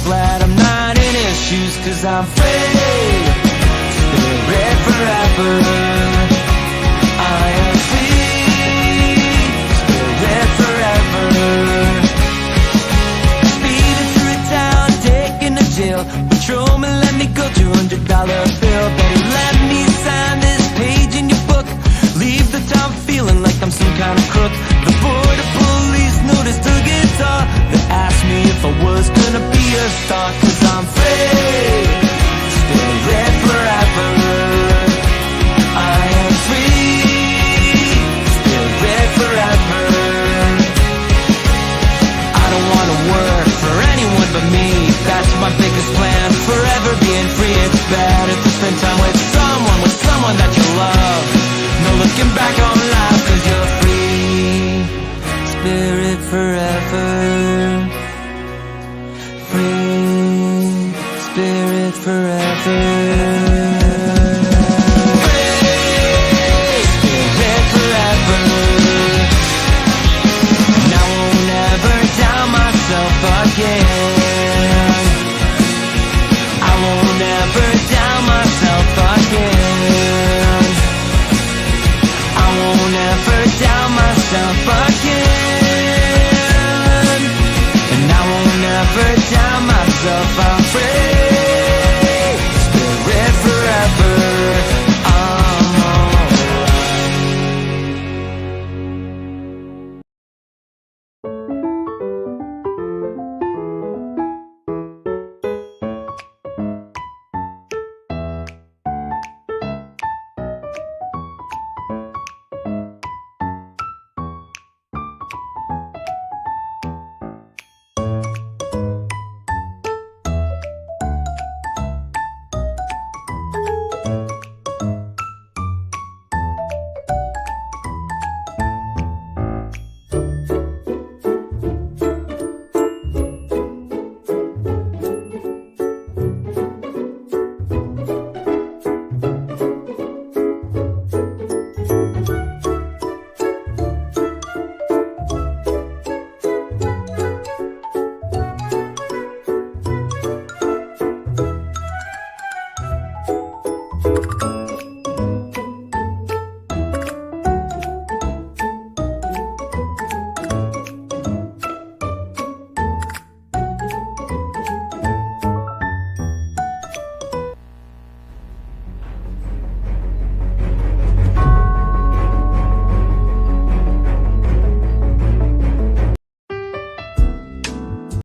glad I'm not in his shoes, 'cause I'm free, spirit forever. I am free, spirit forever. Speeding through town, taking a jail. Patrolman let me go, $200 bill. Better let me sign this page in your book. Leave the town feeling like I'm some kind of crook. The border police noticed the guitar. They asked me if I was gonna be a star, 'cause I'm free, spirit forever. I am free, spirit forever. I don't wanna work for anyone but me. That's my biggest plan, forever being free. It's better to spend time with someone that you love. No looking back on life, 'cause you're free, spirit forever. Free, spirit forever. Free, spirit forever. And I won't ever doubt myself again. I won't ever doubt myself again. I won't ever doubt myself again. And I won't ever doubt myself, I'm free.